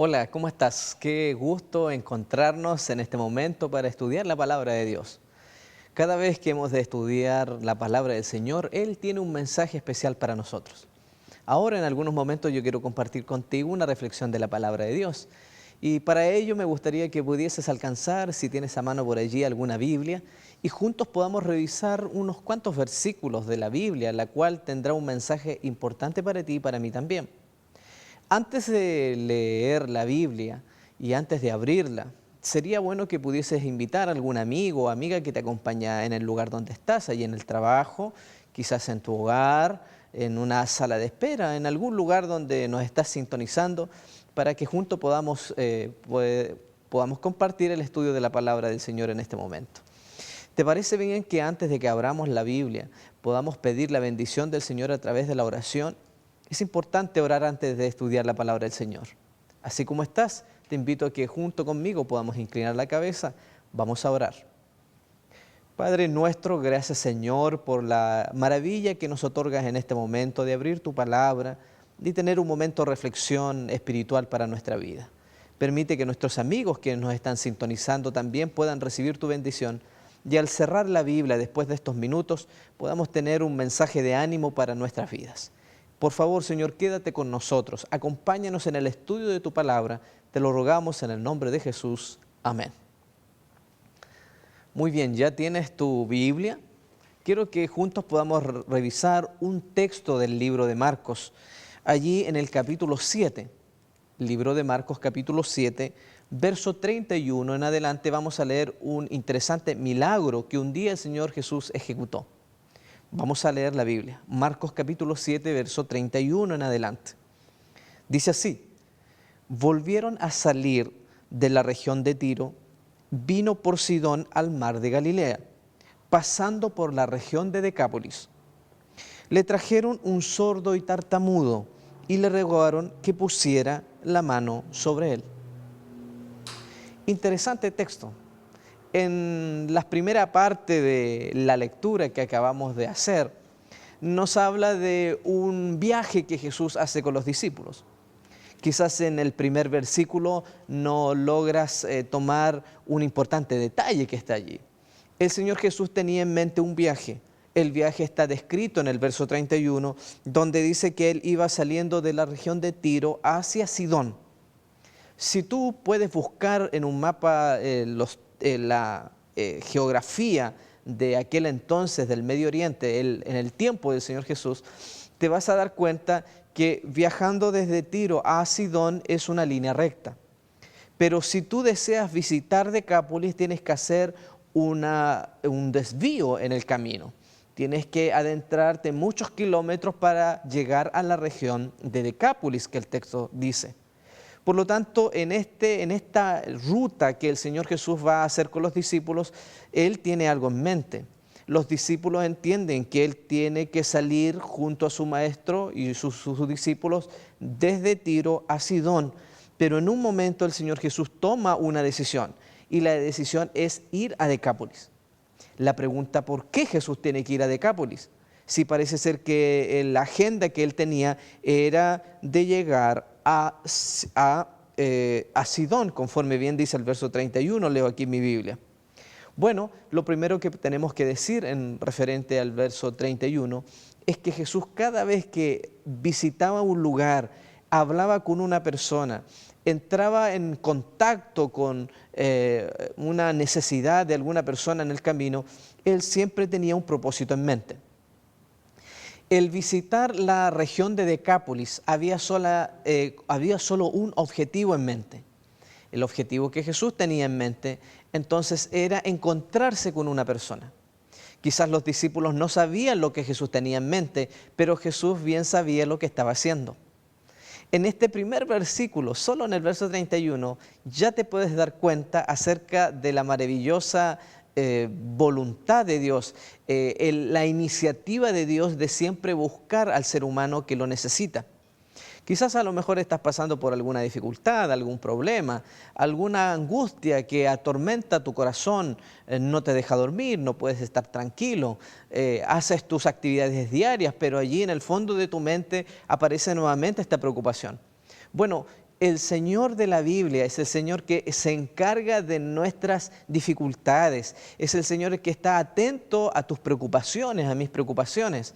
Hola, ¿cómo estás? Qué gusto encontrarnos en este momento para estudiar la palabra de Dios. Cada vez que hemos de estudiar la palabra del Señor, Él tiene un mensaje especial para nosotros. Ahora, en algunos momentos, yo quiero compartir contigo una reflexión de la palabra de Dios. Y para ello me gustaría que pudieses alcanzar, si tienes a mano por allí alguna Biblia, y juntos podamos revisar unos cuantos versículos de la Biblia, la cual tendrá un mensaje importante para ti y para mí también. Antes de leer la Biblia y antes de abrirla, sería bueno que pudieses invitar a algún amigo o amiga que te acompaña en el lugar donde estás, ahí en el trabajo, quizás en tu hogar, en una sala de espera, en algún lugar donde nos estás sintonizando, para que juntos podamos compartir el estudio de la palabra del Señor en este momento. ¿Te parece bien que antes de que abramos la Biblia podamos pedir la bendición del Señor a través de la oración? Es importante orar antes de estudiar la palabra del Señor. Así como estás, te invito a que junto conmigo podamos inclinar la cabeza. Vamos a orar. Padre nuestro, gracias Señor por la maravilla que nos otorgas en este momento de abrir tu palabra y tener un momento de reflexión espiritual para nuestra vida. Permite que nuestros amigos que nos están sintonizando también puedan recibir tu bendición y al cerrar la Biblia después de estos minutos podamos tener un mensaje de ánimo para nuestras vidas. Por favor, Señor, quédate con nosotros, acompáñanos en el estudio de tu palabra, te lo rogamos en el nombre de Jesús. Amén. Muy bien, ¿ya tienes tu Biblia? Quiero que juntos podamos revisar un texto del libro de Marcos. Allí en el capítulo 7, libro de Marcos capítulo 7, verso 31 en adelante vamos a leer un interesante milagro que un día el Señor Jesús ejecutó. Vamos a leer la Biblia, Marcos capítulo 7, verso 31 en adelante. Dice así: volvieron a salir de la región de Tiro, vino por Sidón al mar de Galilea, pasando por la región de Decápolis. Le trajeron un sordo y tartamudo y le rogaron que pusiera la mano sobre él. Interesante texto. En la primera parte de la lectura que acabamos de hacer, nos habla de un viaje que Jesús hace con los discípulos. Quizás en el primer versículo no logras tomar un importante detalle que está allí. El Señor Jesús tenía en mente un viaje. El viaje está descrito en el verso 31, donde dice que Él iba saliendo de la región de Tiro hacia Sidón. Si tú puedes buscar en un mapa la geografía de aquel entonces del Medio Oriente, en el tiempo del Señor Jesús, te vas a dar cuenta que viajando desde Tiro a Sidón es una línea recta. Pero si tú deseas visitar Decápolis, tienes que hacer un desvío en el camino. Tienes que adentrarte muchos kilómetros para llegar a la región de Decápolis, que el texto dice. Por lo tanto, en esta ruta que el Señor Jesús va a hacer con los discípulos, Él tiene algo en mente. Los discípulos entienden que Él tiene que salir junto a su maestro y sus discípulos desde Tiro a Sidón. Pero en un momento el Señor Jesús toma una decisión y la decisión es ir a Decápolis. La pregunta, ¿por qué Jesús tiene que ir a Decápolis? Si parece ser que la agenda que Él tenía era de llegar a Sidón, conforme bien dice el verso 31, leo aquí en mi Biblia. Bueno, lo primero que tenemos que decir en referente al verso 31 es que Jesús cada vez que visitaba un lugar, hablaba con una persona, entraba en contacto con una necesidad de alguna persona en el camino, Él siempre tenía un propósito en mente. El visitar la región de Decápolis había solo un objetivo en mente. El objetivo que Jesús tenía en mente, entonces, era encontrarse con una persona. Quizás los discípulos no sabían lo que Jesús tenía en mente, pero Jesús bien sabía lo que estaba haciendo. En este primer versículo, solo en el verso 31, ya te puedes dar cuenta acerca de la maravillosa voluntad de Dios, la iniciativa de Dios de siempre buscar al ser humano que lo necesita. Quizás a lo mejor estás pasando por alguna dificultad, algún problema, alguna angustia que atormenta tu corazón, no te deja dormir, no puedes estar tranquilo, haces tus actividades diarias, pero allí en el fondo de tu mente aparece nuevamente esta preocupación. Bueno, el Señor de la Biblia es el Señor que se encarga de nuestras dificultades, es el Señor que está atento a tus preocupaciones, a mis preocupaciones.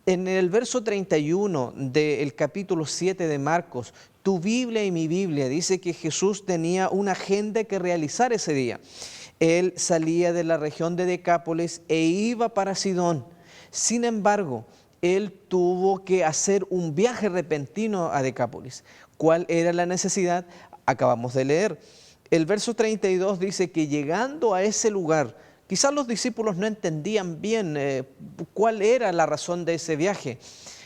En el verso 31 del capítulo 7 de Marcos, tu Biblia y mi Biblia, dice que Jesús tenía una agenda que realizar ese día. Él salía de la región de Decápolis e iba para Sidón. Sin embargo, él tuvo que hacer un viaje repentino a Decápolis. ¿Cuál era la necesidad? Acabamos de leer. El verso 32 dice que llegando a ese lugar, quizás los discípulos no entendían bien cuál era la razón de ese viaje.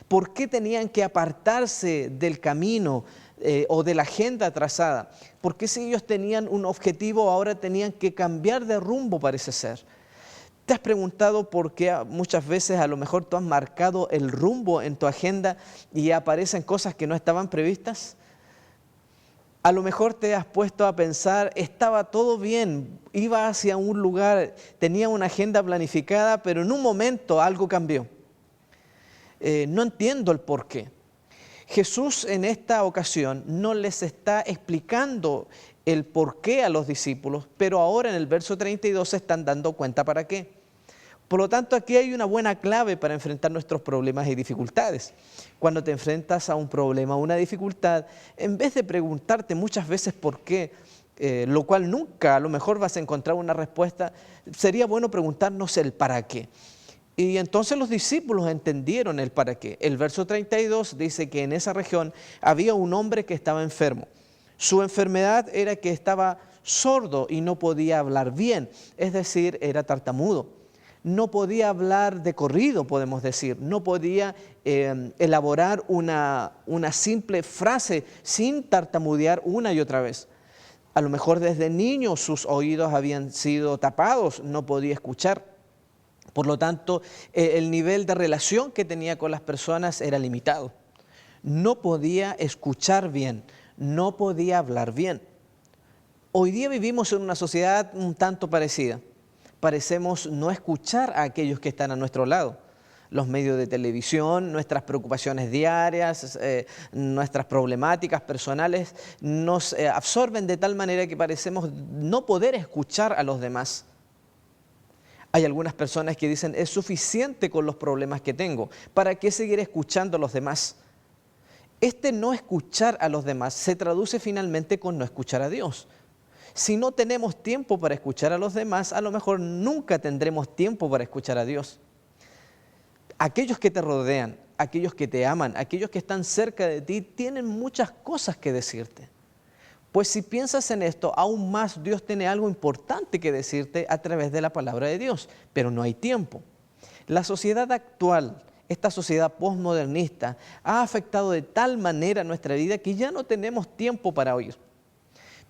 ¿Por qué tenían que apartarse del camino o de la agenda trazada? ¿Por qué si ellos tenían un objetivo ahora tenían que cambiar de rumbo, parece ser? ¿Te has preguntado por qué muchas veces a lo mejor tú has marcado el rumbo en tu agenda y aparecen cosas que no estaban previstas? A lo mejor te has puesto a pensar, estaba todo bien, iba hacia un lugar, tenía una agenda planificada, pero en un momento algo cambió. No entiendo el por qué. Jesús en esta ocasión no les está explicando el por qué a los discípulos, pero ahora en el verso 32 se están dando cuenta para qué. Por lo tanto, aquí hay una buena clave para enfrentar nuestros problemas y dificultades. Cuando te enfrentas a un problema o una dificultad, en vez de preguntarte muchas veces por qué, lo cual nunca a lo mejor vas a encontrar una respuesta, sería bueno preguntarnos el para qué. Y entonces los discípulos entendieron el para qué. El verso 32 dice que en esa región había un hombre que estaba enfermo. Su enfermedad era que estaba sordo y no podía hablar bien, es decir, era tartamudo. No podía hablar de corrido, podemos decir, no podía elaborar una simple frase sin tartamudear una y otra vez. A lo mejor desde niño sus oídos habían sido tapados, no podía escuchar. Por lo tanto, el nivel de relación que tenía con las personas era limitado. No podía escuchar bien, no podía hablar bien. Hoy día vivimos en una sociedad un tanto parecida. Parecemos no escuchar a aquellos que están a nuestro lado. Los medios de televisión, nuestras preocupaciones diarias, nuestras problemáticas personales nos absorben de tal manera que parecemos no poder escuchar a los demás. Hay algunas personas que dicen, es suficiente con los problemas que tengo, ¿para qué seguir escuchando a los demás? Este no escuchar a los demás se traduce finalmente con no escuchar a Dios. Si no tenemos tiempo para escuchar a los demás, a lo mejor nunca tendremos tiempo para escuchar a Dios. Aquellos que te rodean, aquellos que te aman, aquellos que están cerca de ti, tienen muchas cosas que decirte. Pues si piensas en esto, aún más Dios tiene algo importante que decirte a través de la palabra de Dios, pero no hay tiempo. La sociedad actual, esta sociedad postmodernista, ha afectado de tal manera nuestra vida que ya no tenemos tiempo para oír.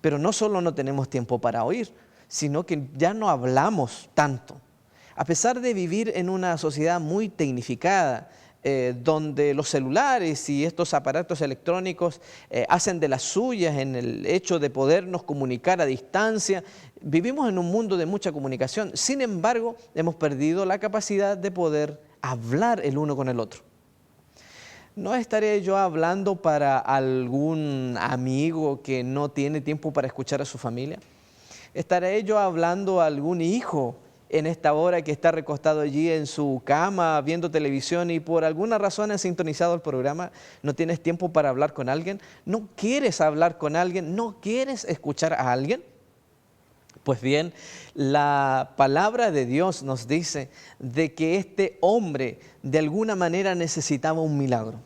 Pero no solo no tenemos tiempo para oír, sino que ya no hablamos tanto. A pesar de vivir en una sociedad muy tecnificada, donde los celulares y estos aparatos electrónicos hacen de las suyas en el hecho de podernos comunicar a distancia, vivimos en un mundo de mucha comunicación. Sin embargo, hemos perdido la capacidad de poder hablar el uno con el otro. ¿No estaré yo hablando para algún amigo que no tiene tiempo para escuchar a su familia? ¿Estaré yo hablando a algún hijo en esta hora que está recostado allí en su cama viendo televisión y por alguna razón ha sintonizado el programa? ¿No tienes tiempo para hablar con alguien? ¿No quieres hablar con alguien? ¿No quieres escuchar a alguien? Pues bien, la palabra de Dios nos dice de que este hombre de alguna manera necesitaba un milagro,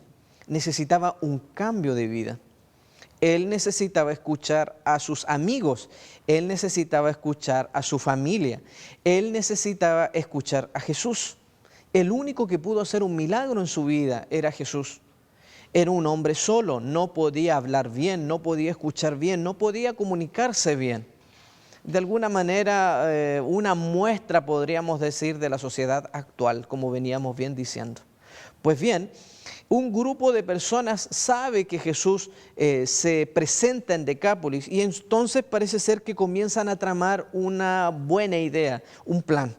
necesitaba un cambio de vida. Él necesitaba escuchar a sus amigos, él necesitaba escuchar a su familia, él necesitaba escuchar a Jesús. El único que pudo hacer un milagro en su vida era Jesús. Era un hombre solo, no podía hablar bien, no podía escuchar bien, no podía comunicarse bien. De alguna manera, una muestra, podríamos decir, de la sociedad actual, como veníamos bien diciendo. Pues bien, un grupo de personas sabe que Jesús se presenta en Decápolis y entonces parece ser que comienzan a tramar una buena idea, un plan.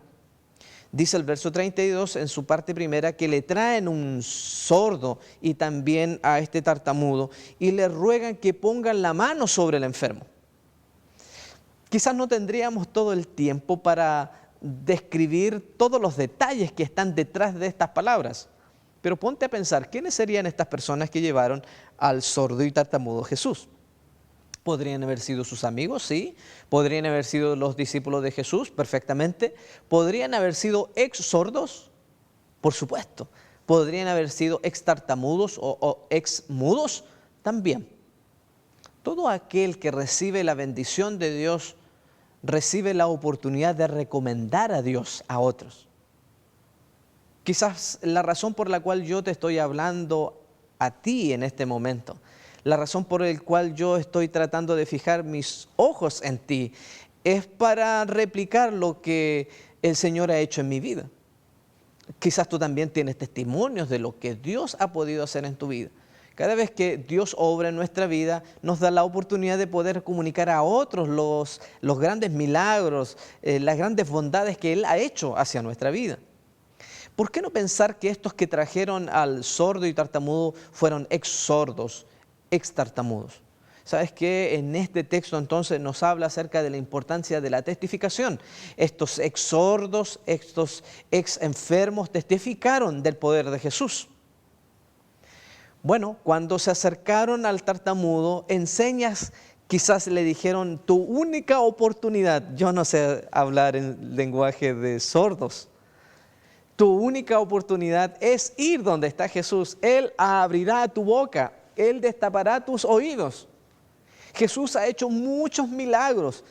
Dice el verso 32 en su parte primera que le traen un sordo y también a este tartamudo y le ruegan que pongan la mano sobre el enfermo. Quizás no tendríamos todo el tiempo para describir todos los detalles que están detrás de estas palabras, pero ponte a pensar, ¿quiénes serían estas personas que llevaron al sordo y tartamudo Jesús? ¿Podrían haber sido sus amigos? Sí. ¿Podrían haber sido los discípulos de Jesús? Perfectamente. ¿Podrían haber sido ex sordos? Por supuesto. ¿Podrían haber sido ex tartamudos o ex mudos? También. Todo aquel que recibe la bendición de Dios recibe la oportunidad de recomendar a Dios a otros. Quizás la razón por la cual yo te estoy hablando a ti en este momento, la razón por la cual yo estoy tratando de fijar mis ojos en ti, es para replicar lo que el Señor ha hecho en mi vida. Quizás tú también tienes testimonios de lo que Dios ha podido hacer en tu vida. Cada vez que Dios obra en nuestra vida, nos da la oportunidad de poder comunicar a otros los grandes milagros, las grandes bondades que Él ha hecho hacia nuestra vida. ¿Por qué no pensar que estos que trajeron al sordo y tartamudo fueron ex sordos, ex tartamudos? ¿Sabes qué? En este texto entonces nos habla acerca de la importancia de la testificación. Estos ex sordos, estos ex enfermos testificaron del poder de Jesús. Bueno, cuando se acercaron al tartamudo, en señas quizás le dijeron, tu única oportunidad, yo no sé hablar en lenguaje de sordos, tu única oportunidad es ir donde está Jesús. Él abrirá tu boca, Él destapará tus oídos. Jesús ha hecho muchos milagros.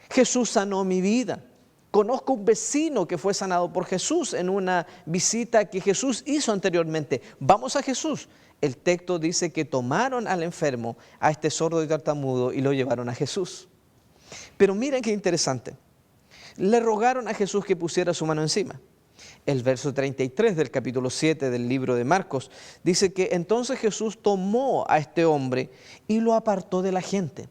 Jesús sanó mi vida. Conozco un vecino que fue sanado por Jesús en una visita que Jesús hizo anteriormente. Vamos a Jesús. El texto dice que tomaron al enfermo, a este sordo y tartamudo, y lo llevaron a Jesús. Pero miren qué interesante. Le rogaron a Jesús que pusiera su mano encima. El verso 33 del capítulo 7 del libro de Marcos dice que entonces Jesús tomó a este hombre y lo apartó de la gente.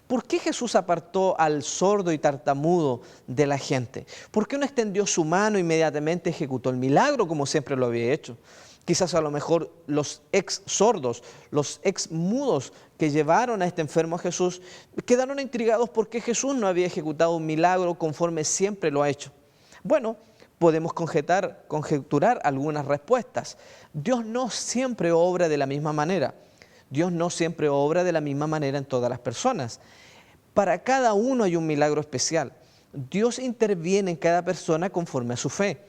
¿Por qué Jesús apartó al sordo y tartamudo de la gente? ¿Por qué no extendió su mano e inmediatamente ejecutó el milagro como siempre lo había hecho? Quizás a lo mejor los ex sordos, los ex mudos que llevaron a este enfermo a Jesús quedaron intrigados porque Jesús no había ejecutado un milagro conforme siempre lo ha hecho. Bueno, podemos conjeturar algunas respuestas. Dios no siempre obra de la misma manera. Dios no siempre obra de la misma manera en todas las personas. Para cada uno hay un milagro especial. Dios interviene en cada persona conforme a su fe.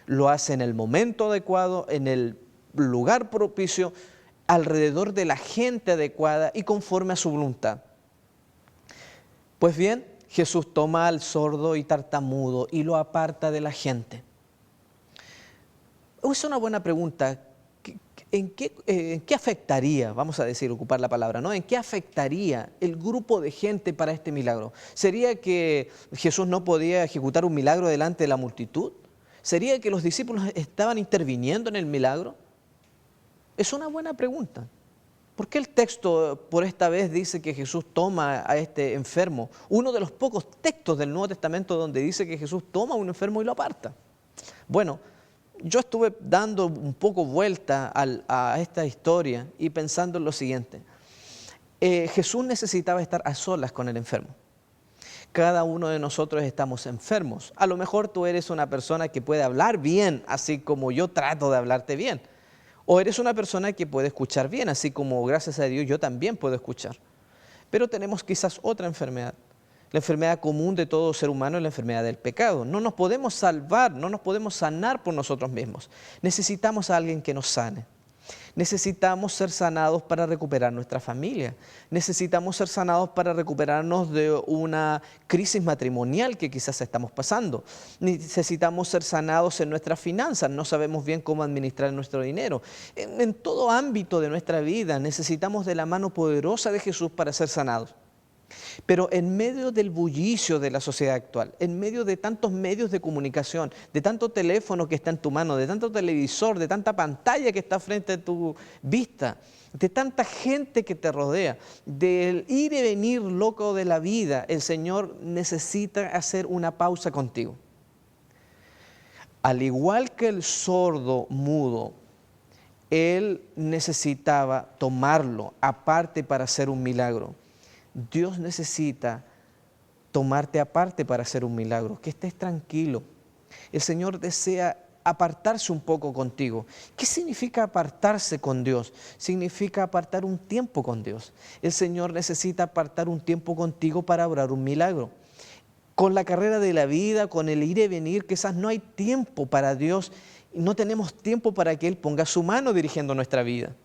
Lo hace en el momento adecuado, en el lugar propicio, alrededor de la gente adecuada y conforme a su voluntad. Pues bien, Jesús toma al sordo y tartamudo y lo aparta de la gente. Es una buena pregunta. ¿En qué afectaría, vamos a decir, ocupar la palabra, ¿no? ¿En qué afectaría el grupo de gente para este milagro? ¿Sería que Jesús no podía ejecutar un milagro delante de la multitud? ¿Sería que los discípulos estaban interviniendo en el milagro? Es una buena pregunta. ¿Por qué el texto por esta vez dice que Jesús toma a este enfermo? Uno de los pocos textos del Nuevo Testamento donde dice que Jesús toma a un enfermo y lo aparta. Bueno, yo estuve dando un poco vuelta a esta historia y pensando en lo siguiente. Jesús necesitaba estar a solas con el enfermo. Cada uno de nosotros estamos enfermos. A lo mejor tú eres una persona que puede hablar bien, así como yo trato de hablarte bien. O eres una persona que puede escuchar bien, así como gracias a Dios yo también puedo escuchar. Pero tenemos quizás otra enfermedad. La enfermedad común de todo ser humano es la enfermedad del pecado. No nos podemos salvar, no nos podemos sanar por nosotros mismos. Necesitamos a alguien que nos sane. Necesitamos ser sanados para recuperar nuestra familia. Necesitamos ser sanados para recuperarnos de una crisis matrimonial que quizás estamos pasando. Necesitamos ser sanados en nuestras finanzas. No sabemos bien cómo administrar nuestro dinero. En todo ámbito de nuestra vida necesitamos de la mano poderosa de Jesús para ser sanados. Pero en medio del bullicio de la sociedad actual, en medio de tantos medios de comunicación, de tanto teléfono que está en tu mano, de tanto televisor, de tanta pantalla que está frente a tu vista, de tanta gente que te rodea, del ir y venir loco de la vida, el Señor necesita hacer una pausa contigo. Al igual que el sordo mudo, él necesitaba tomarlo aparte para hacer un milagro. Dios necesita tomarte aparte para hacer un milagro, que estés tranquilo. El Señor desea apartarse un poco contigo. ¿Qué significa apartarse con Dios? Significa apartar un tiempo con Dios. El Señor necesita apartar un tiempo contigo para obrar un milagro. Con la carrera de la vida, con el ir y venir, quizás no hay tiempo para Dios, no tenemos tiempo para que Él ponga su mano dirigiendo nuestra vida.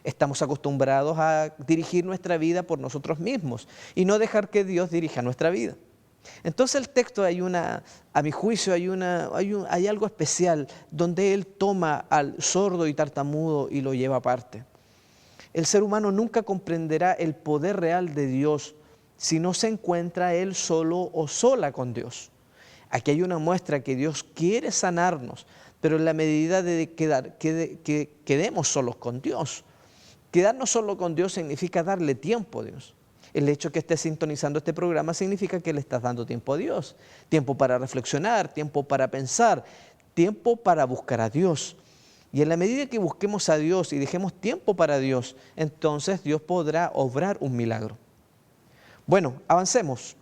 Estamos acostumbrados a dirigir nuestra vida por nosotros mismos y no dejar que Dios dirija nuestra vida. Entonces el texto a mi juicio hay algo especial donde Él toma al sordo y tartamudo y lo lleva aparte. El ser humano nunca comprenderá el poder real de Dios si no se encuentra él solo o sola con Dios. Aquí hay una muestra que Dios quiere sanarnos, pero en la medida de que quedemos solos con Dios. Quedarnos solo con Dios significa darle tiempo a Dios. El hecho que estés sintonizando este programa significa que le estás dando tiempo a Dios. Tiempo para reflexionar, tiempo para pensar, tiempo para buscar a Dios. Y en la medida que busquemos a Dios y dejemos tiempo para Dios, entonces Dios podrá obrar un milagro. Bueno, avancemos.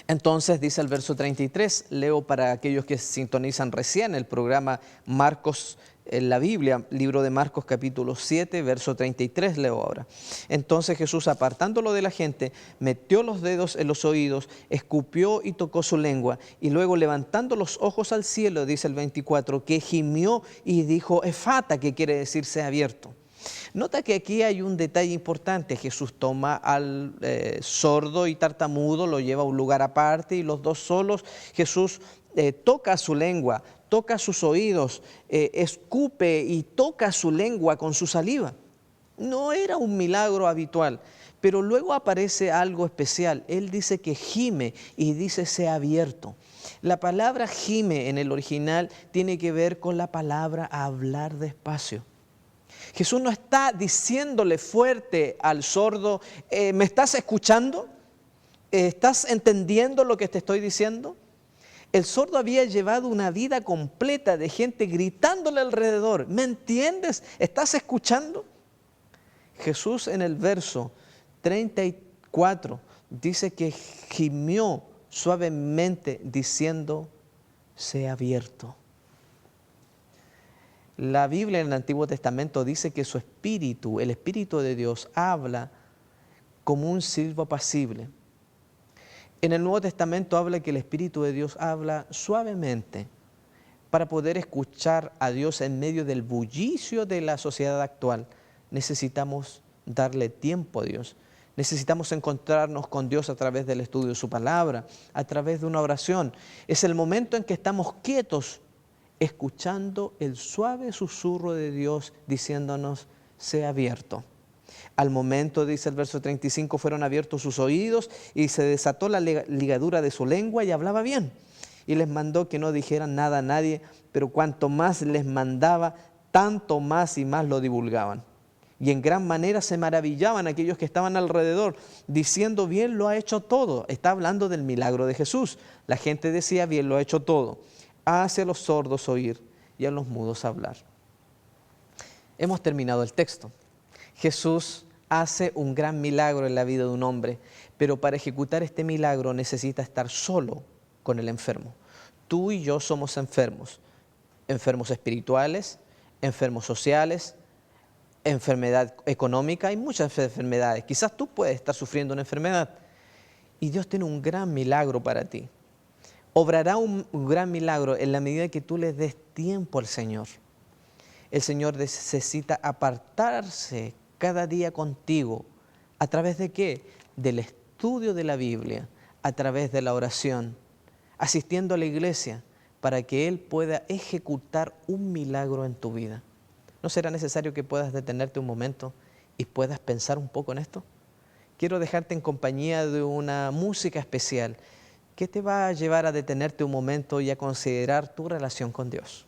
Entonces dice el verso 33, leo para aquellos que sintonizan recién el programa Marcos en la Biblia, libro de Marcos capítulo 7, verso 33 leo ahora. Entonces Jesús, apartándolo de la gente, metió los dedos en los oídos, escupió y tocó su lengua, y luego levantando los ojos al cielo, dice el 24, que gimió y dijo, Efata, que quiere decir sea abierto. Nota que aquí hay un detalle importante. Jesús toma al sordo y tartamudo, lo lleva a un lugar aparte y los dos solos. Jesús toca su lengua, toca sus oídos, escupe y toca su lengua con su saliva. No era un milagro habitual, pero luego aparece algo especial. Él dice que gime y dice sea abierto. La palabra gime en el original tiene que ver con la palabra hablar despacio. Jesús no está diciéndole fuerte al sordo, ¿me estás escuchando? ¿Estás entendiendo lo que te estoy diciendo? El sordo había llevado una vida completa de gente gritándole alrededor, ¿me entiendes? ¿Estás escuchando? Jesús en el verso 34 dice que gimió suavemente diciendo, sea abierto. La Biblia en el Antiguo Testamento dice que su espíritu, el Espíritu de Dios, habla como un silbo apacible. En el Nuevo Testamento habla que el Espíritu de Dios habla suavemente para poder escuchar a Dios en medio del bullicio de la sociedad actual. Necesitamos darle tiempo a Dios. Necesitamos encontrarnos con Dios a través del estudio de su palabra, a través de una oración. Es el momento en que estamos quietos, escuchando el suave susurro de Dios diciéndonos, sea abierto. Al momento, dice el verso 35, fueron abiertos sus oídos y se desató la ligadura de su lengua y hablaba bien. Y les mandó que no dijeran nada a nadie, pero cuanto más les mandaba, tanto más y más lo divulgaban. Y en gran manera se maravillaban aquellos que estaban alrededor, diciendo, bien lo ha hecho todo. Está hablando del milagro de Jesús. La gente decía, bien lo ha hecho todo. Hace a los sordos oír y a los mudos hablar. Hemos terminado el texto. Jesús hace un gran milagro en la vida de un hombre, pero para ejecutar este milagro necesita estar solo con el enfermo. Tú y yo somos enfermos, enfermos espirituales, enfermos sociales, enfermedad económica, hay muchas enfermedades. Quizás tú puedes estar sufriendo una enfermedad y Dios tiene un gran milagro para ti. Obrará un gran milagro en la medida que tú le des tiempo al Señor. El Señor necesita apartarse cada día contigo. ¿A través de qué? Del estudio de la Biblia, a través de la oración, asistiendo a la iglesia para que Él pueda ejecutar un milagro en tu vida. ¿No será necesario que puedas detenerte un momento y puedas pensar un poco en esto? Quiero dejarte en compañía de una música especial que te va a llevar a detenerte un momento y a considerar tu relación con Dios.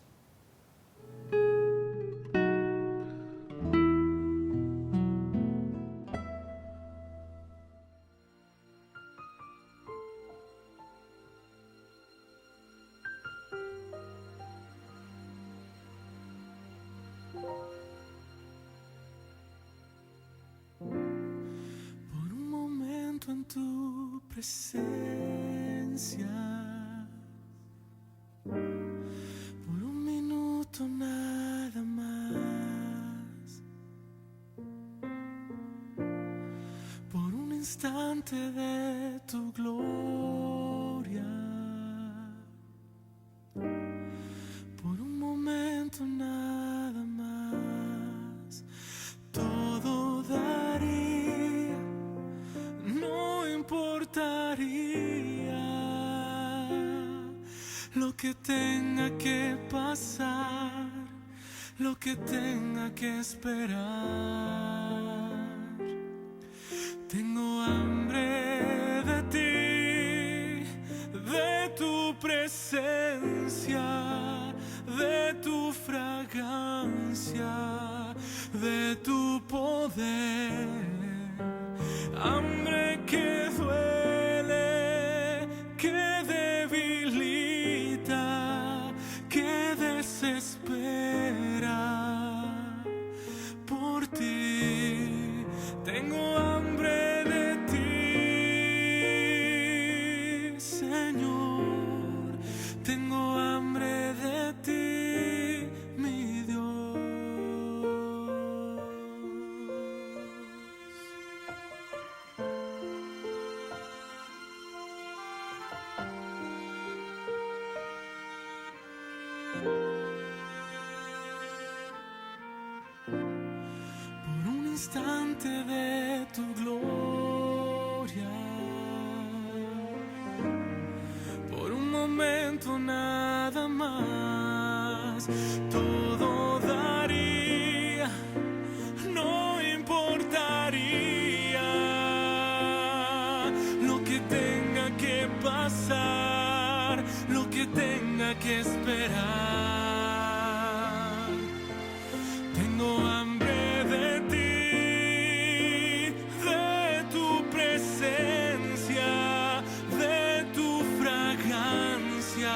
presencia. Por un minuto nada más. Por un instante de tu gloria. Por un momento nada más. Todo daría, no importaría lo que tenga que pasar, lo que tenga que esperar. Tengo hambre de ti, de tu presencia, de tu fragancia, de tu poder. Hambre que duele, que debilita, que desespera. Por ti tengo hambre de ti, Señor. Tengo hambre de ti, mi Dios. Por un instante de tu gloria, por un momento nada más, todo daría, no importaría lo que tenga que pasar, lo que tenga que esperar. Tengo hambre de ti, de tu presencia, de tu fragancia,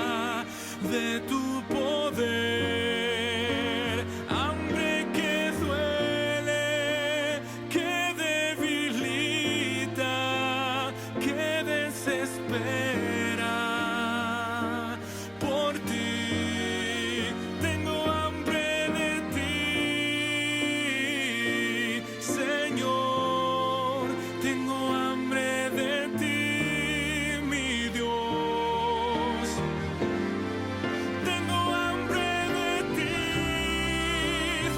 de tu poder. Hambre que duele, que debilita, que desespera. Por ti tengo hambre de ti, Señor. Tengo hambre de ti, mi Dios. Tengo hambre de ti,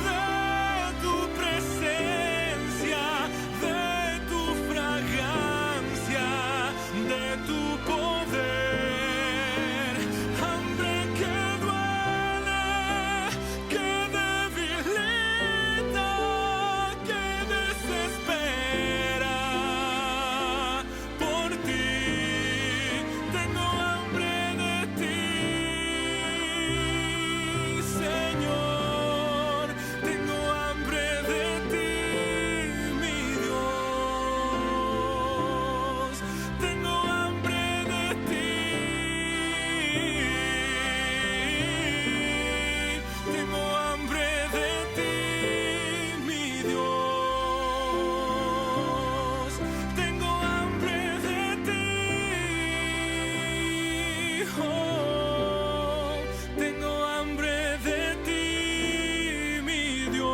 de tu presencia, de tu fragancia, de tu poder. Hambre que duele, que debilita, que desespera. Por ti tengo hambre de ti, Señor. Tengo hambre de ti, mi Dios. Tengo hambre de ti. Tengo hambre de ti, mi Dios. Tengo hambre de ti. Oh, tengo hambre de ti, mi Dios.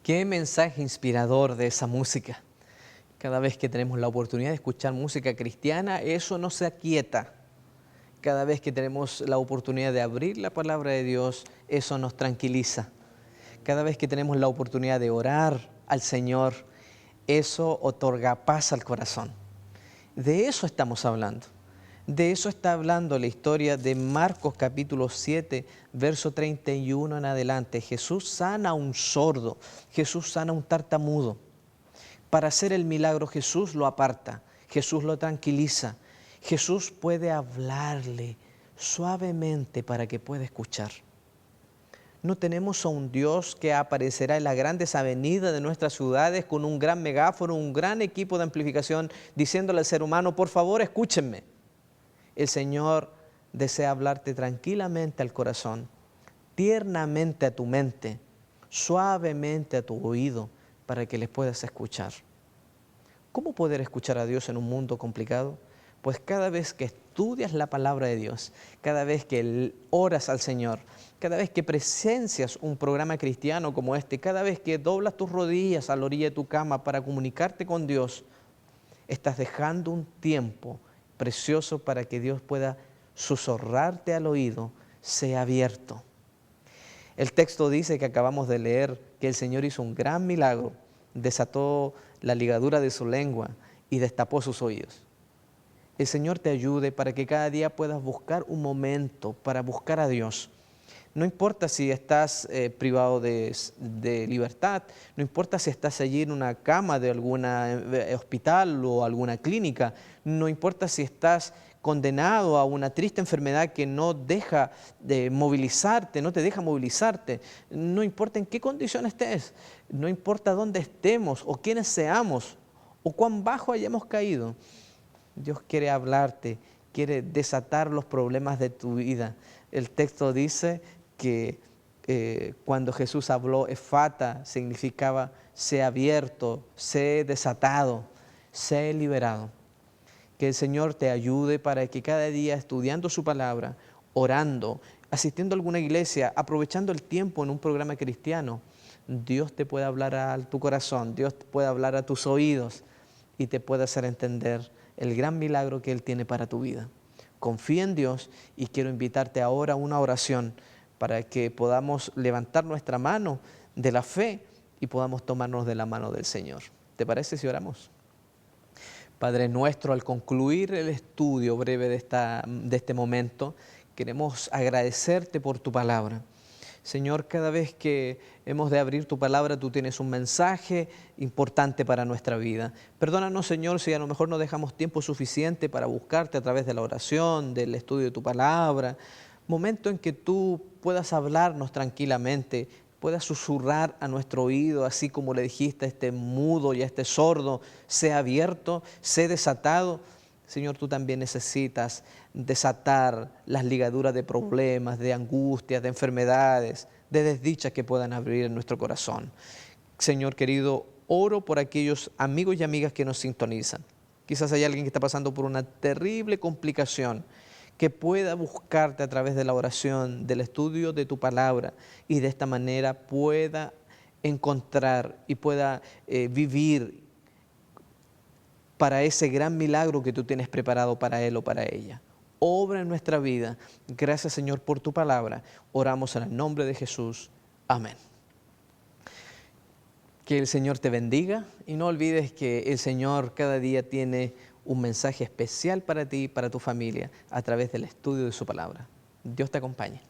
Qué mensaje inspirador de esa música. Cada vez que tenemos la oportunidad de escuchar música cristiana, eso no se aquieta. Cada vez que tenemos la oportunidad de abrir la palabra de Dios, eso nos tranquiliza. Cada vez que tenemos la oportunidad de orar al Señor, eso otorga paz al corazón. De eso estamos hablando. De eso está hablando la historia de Marcos capítulo 7, verso 31 en adelante. Jesús sana a un sordo, Jesús sana a un tartamudo. Para hacer el milagro Jesús lo aparta. Jesús lo tranquiliza. Jesús puede hablarle suavemente para que pueda escuchar. No tenemos a un Dios que aparecerá en las grandes avenidas de nuestras ciudades con un gran megáfono, un gran equipo de amplificación, diciéndole al ser humano, por favor, escúchenme. El Señor desea hablarte tranquilamente al corazón, tiernamente a tu mente, suavemente a tu oído, para que les puedas escuchar. ¿Cómo poder escuchar a Dios en un mundo complicado? Pues cada vez que estudias la palabra de Dios, cada vez que oras al Señor, cada vez que presencias un programa cristiano como este, cada vez que doblas tus rodillas a la orilla de tu cama para comunicarte con Dios, estás dejando un tiempo precioso para que Dios pueda susurrarte al oído, sea abierto. El texto dice que acabamos de leer que el Señor hizo un gran milagro, desató la ligadura de su lengua y destapó sus oídos. El Señor te ayude para que cada día puedas buscar un momento para buscar a Dios. No importa si estás privado de libertad, no importa si estás allí en una cama de algún hospital o alguna clínica, no importa si estás condenado a una triste enfermedad que no deja de movilizarte, no te deja movilizarte, no importa en qué condición estés, no importa dónde estemos o quiénes seamos o cuán bajo hayamos caído, Dios quiere hablarte, quiere desatar los problemas de tu vida. El texto dice que cuando Jesús habló, efata, significaba sé abierto, sé desatado, sé liberado. Que el Señor te ayude para que cada día estudiando su palabra, orando, asistiendo a alguna iglesia, aprovechando el tiempo en un programa cristiano, Dios te pueda hablar a tu corazón, Dios te pueda hablar a tus oídos y te pueda hacer entender el gran milagro que Él tiene para tu vida. Confía en Dios y quiero invitarte ahora a una oración para que podamos levantar nuestra mano de la fe y podamos tomarnos de la mano del Señor. ¿Te parece si oramos? Padre nuestro, al concluir el estudio breve de este momento, queremos agradecerte por tu palabra. Señor, cada vez que hemos de abrir tu palabra, tú tienes un mensaje importante para nuestra vida. Perdónanos, Señor, si a lo mejor no dejamos tiempo suficiente para buscarte a través de la oración, del estudio de tu palabra. Momento en que tú puedas hablarnos tranquilamente, puedas susurrar a nuestro oído, así como le dijiste a este mudo y a este sordo, sea abierto, sea desatado. Señor, tú también necesitas desatar las ligaduras de problemas, de angustias, de enfermedades, de desdichas que puedan abrir en nuestro corazón. Señor querido, oro por aquellos amigos y amigas que nos sintonizan. Quizás hay alguien que está pasando por una terrible complicación, que pueda buscarte a través de la oración, del estudio de tu palabra y de esta manera pueda encontrar y pueda vivir para ese gran milagro que tú tienes preparado para él o para ella. Obra en nuestra vida. Gracias, Señor, por tu palabra. Oramos en el nombre de Jesús. Amén. Que el Señor te bendiga y no olvides que el Señor cada día tiene un mensaje especial para ti y para tu familia a través del estudio de su palabra. Dios te acompañe.